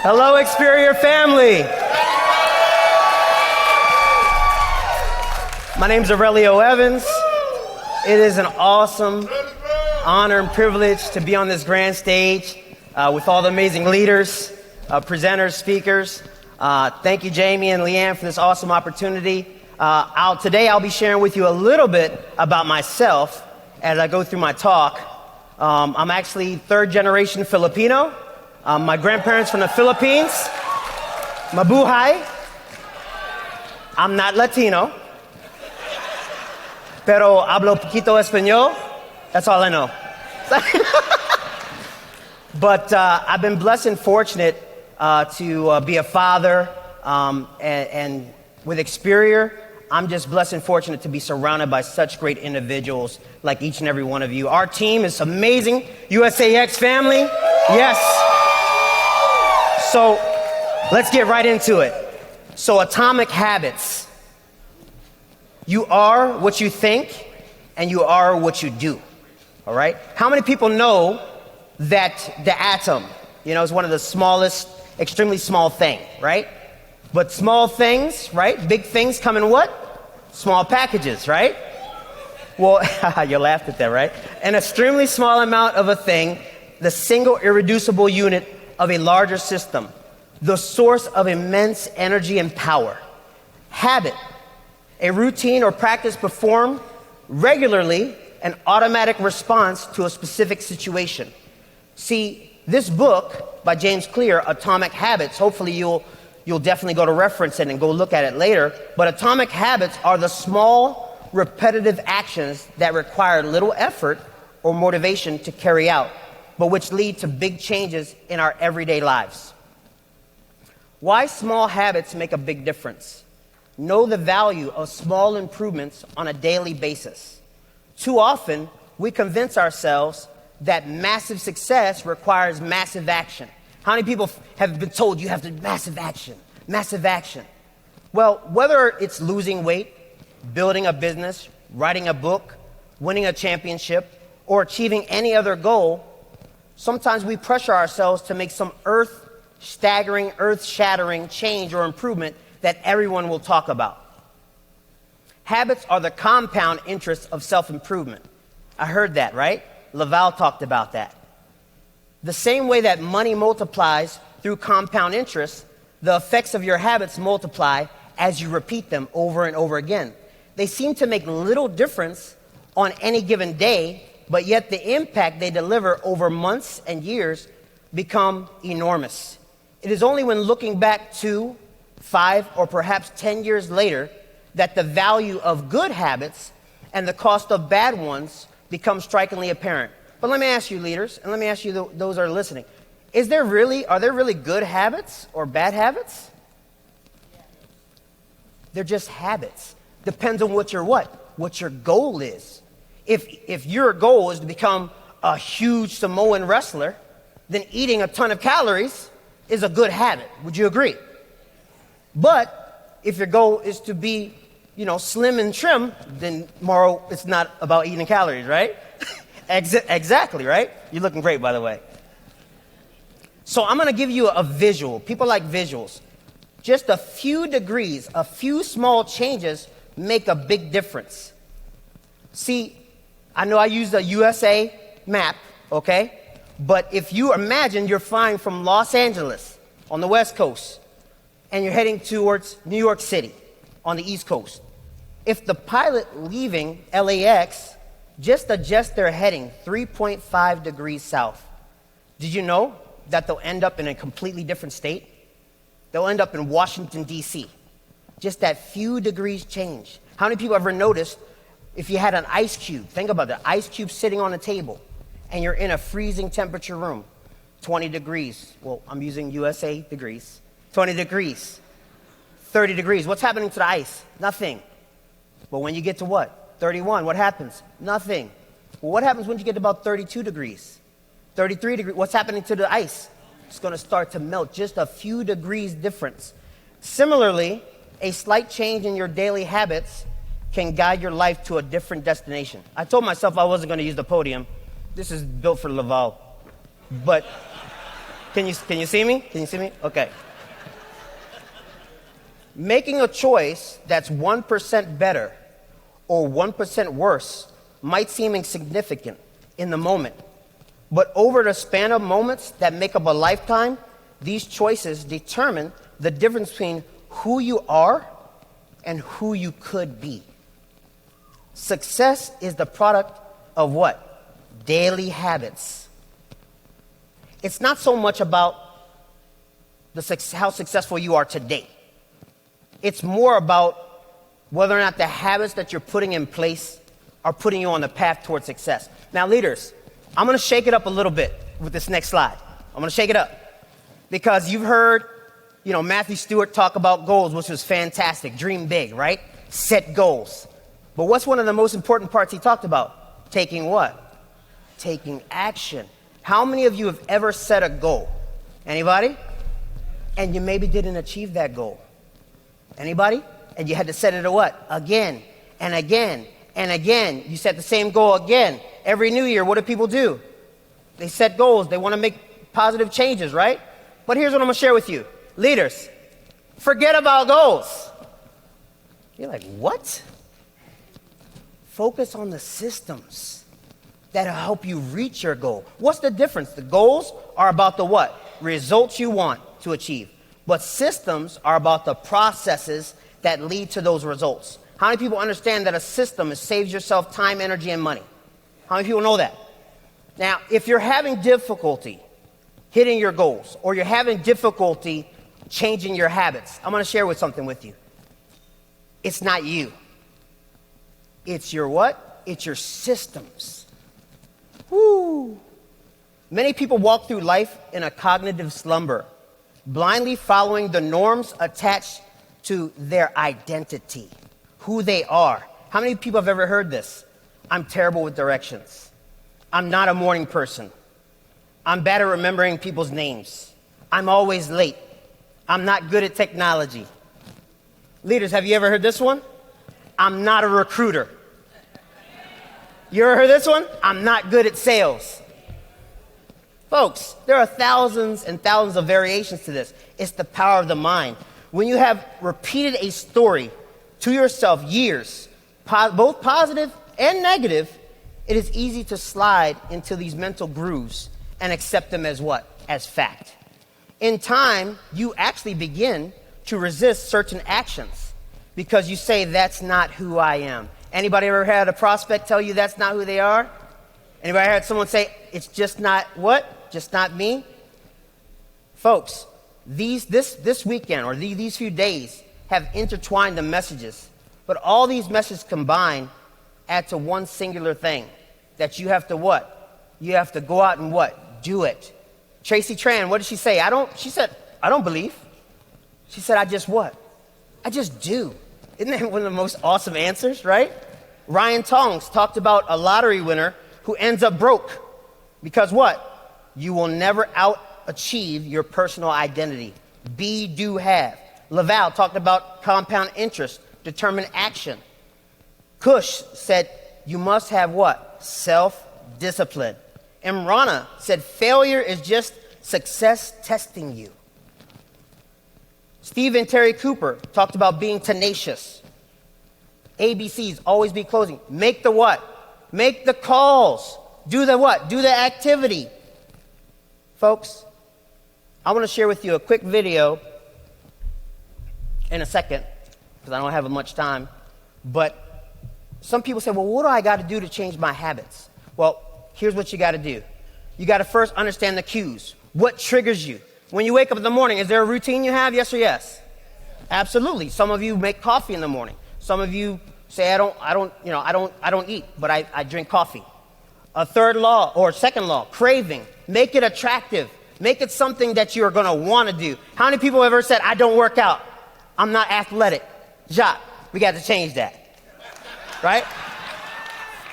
Hello, Experior family. My name's Aurelio Evans. It is an awesome honor and privilege to be on this grand stage with all the amazing leaders, presenters, speakers. Thank you, Jamie and Leanne, for this awesome opportunity. Today I'll be sharing with you a little bit about myself as I go through my talk. I'm actually third generation Filipino. My grandparents from the Philippines. Mabuhay. I'm not Latino. Pero hablo poquito español. That's all I know. But I've been blessed and fortunate to be a father, and with Experior, I'm just blessed and fortunate to be surrounded by such great individuals like each and every one of you. Our team is amazing. USAX family. Yes. So let's get right into it. So atomic habits. You are what you think, and you are what you do. All right? How many people know that the atom, is one of the smallest, extremely small thing, right? But small things, right? Big things come in what? Small packages, right? Well, you laughed at that, right? An extremely small amount of a thing, the single irreducible unit of a larger system, the source of immense energy and power. Habit, a routine or practice performed regularly, an automatic response to a specific situation. See, this book by James Clear, Atomic Habits, hopefully you'll definitely go to reference it and go look at it later, but atomic habits are the small, repetitive actions that require little effort or motivation to carry out, but which lead to big changes in our everyday lives. Why small habits make a big difference? Know the value of small improvements on a daily basis. Too often, we convince ourselves that massive success requires massive action. How many people have been told you have to massive action, massive action? Well, whether it's losing weight, building a business, writing a book, winning a championship, or achieving any other goal, sometimes we pressure ourselves to make some earth-staggering, earth-shattering change or improvement that everyone will talk about. Habits are the compound interest of self-improvement. I heard that, right? Laval talked about that. The same way that money multiplies through compound interest, the effects of your habits multiply as you repeat them over and over again. They seem to make little difference on any given day, but yet the impact they deliver over months and years become enormous. It is only when looking back 2, 5, or perhaps 10 years later that the value of good habits and the cost of bad ones become strikingly apparent. But let me ask you, leaders, and let me ask you, those that are listening, are there really good habits or bad habits? They're just habits. Depends on what your goal is. If your goal is to become a huge Samoan wrestler, then eating a ton of calories is a good habit. Would you agree? But if your goal is to be, slim and trim, then tomorrow it's not about eating calories, right? Exactly, right? You're looking great, by the way. So I'm going to give you a visual. People like visuals. Just a few degrees, a few small changes make a big difference. See, I know I used a USA map, okay? But if you imagine you're flying from Los Angeles on the West Coast and you're heading towards New York City on the East Coast, if the pilot leaving LAX just adjusts their heading 3.5 degrees south, did you know that they'll end up in a completely different state? They'll end up in Washington, D.C. Just that few degrees change. How many people ever noticed if you had an ice cube, think about that, ice cube sitting on a table, and you're in a freezing temperature room, 20 degrees. Well, I'm using USA degrees. 20 degrees, 30 degrees. What's happening to the ice? Nothing. But when you get to what? 31, what happens? Nothing. Well, what happens when you get to about 32 degrees? 33 degrees, what's happening to the ice? It's going to start to melt, just a few degrees difference. Similarly, a slight change in your daily habits can guide your life to a different destination. I told myself I wasn't going to use the podium. This is built for Laval. But Can you see me? Can you see me? Okay. Making a choice that's 1% better or 1% worse might seem insignificant in the moment, but over the span of moments that make up a lifetime, these choices determine the difference between who you are and who you could be. Success is the product of what? Daily habits. It's not so much about how successful you are today. It's more about whether or not the habits that you're putting in place are putting you on the path towards success. Now, leaders, I'm going to shake it up a little bit with this next slide. I'm going to shake it up because you've heard, Matthew Stewart talk about goals, which was fantastic. Dream big, right? Set goals. But what's one of the most important parts he talked about? Taking what? Taking action. How many of you have ever set a goal? Anybody? And you maybe didn't achieve that goal. Anybody? And you had to set it a what? Again and again and again. You set the same goal again. Every new year, what do people do? They set goals. They want to make positive changes, right? But here's what I'm going to share with you. Leaders, forget about goals. You're like, what? Focus on the systems that'll help you reach your goal. What's the difference? The goals are about the what? Results you want to achieve. But systems are about the processes that lead to those results. How many people understand that a system saves yourself time, energy, and money? How many people know that? Now, if you're having difficulty hitting your goals or you're having difficulty changing your habits, I'm going to share something with you. It's not you. It's your what? It's your systems. Woo! Many people walk through life in a cognitive slumber, blindly following the norms attached to their identity, who they are. How many people have ever heard this? I'm terrible with directions. I'm not a morning person. I'm bad at remembering people's names. I'm always late. I'm not good at technology. Leaders, have you ever heard this one? I'm not a recruiter. You ever heard this one? I'm not good at sales. Folks, there are thousands and thousands of variations to this. It's the power of the mind. When you have repeated a story to yourself years, both positive and negative, it is easy to slide into these mental grooves and accept them as what? As fact. In time, you actually begin to resist certain actions because you say, that's not who I am. Anybody ever had a prospect tell you that's not who they are? Anybody had someone say, it's just not what? Just not me? Folks, this weekend or these few days have intertwined the messages, but all these messages combined add to one singular thing, that you have to what? You have to go out and what? Do it. Tracy Tran, what did she say? She said, I don't believe. She said, I just what? I just do. Isn't that one of the most awesome answers, right? Ryan Tongs talked about a lottery winner who ends up broke because what? You will never out-achieve your personal identity. Be, do, have. Laval talked about compound interest, determined action. Kush said, you must have what? Self-discipline. Imrana said, failure is just success testing you. Steve and Terry Cooper talked about being tenacious. ABCs, always be closing. Make the what? Make the calls. Do the what? Do the activity. Folks, I want to share with you a quick video in a second, because I don't have much time. But some people say, well, what do I got to do to change my habits? Well, here's what you got to do. You got to first understand the cues. What triggers you? When you wake up in the morning, is there a routine you have? Yes or yes? Absolutely. Some of you make coffee in the morning. Some of you say, I don't eat, but I drink coffee. A third law or second law, craving. Make it attractive. Make it something that you're going to want to do. How many people have ever said, I don't work out? I'm not athletic. Jacques, we got to change that. Right?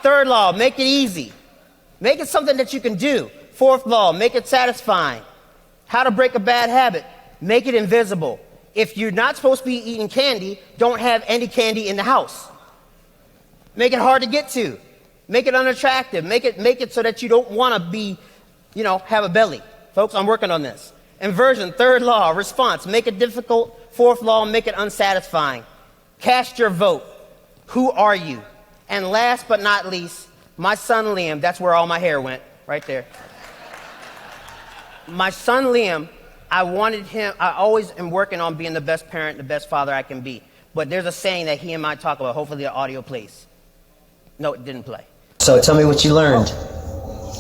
Third law, make it easy. Make it something that you can do. Fourth law, make it satisfying. How to break a bad habit, make it invisible. If you're not supposed to be eating candy, don't have any candy in the house. Make it hard to get to. Make it unattractive. Make it so that you don't want to be, have a belly. Folks, I'm working on this. Inversion, third law. Response, make it difficult. Fourth law, make it unsatisfying. Cast your vote. Who are you? And last but not least, my son Liam. That's where all my hair went, right there. My son Liam, I always am working on being the best parent, the best father I can be. But there's a saying that he and I talk about. Hopefully the audio plays. No, it didn't play. So tell me what you learned.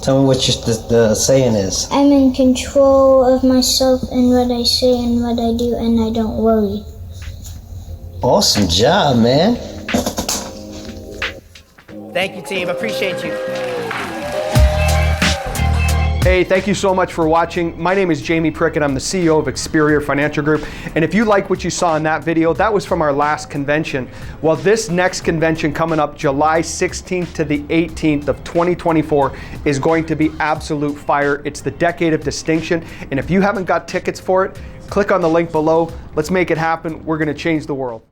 Tell me what the saying is. I'm in control of myself and what I say and what I do, and I don't worry. Awesome job, man. Thank you, team. Appreciate you. Hey, thank you so much for watching. My name is Jamie Prickett. I'm the CEO of Experior Financial Group. And if you like what you saw in that video, that was from our last convention. Well, this next convention coming up July 16th to the 18th of 2024 is going to be absolute fire. It's the Decade of Distinction. And if you haven't got tickets for it, click on the link below. Let's make it happen. We're going to change the world.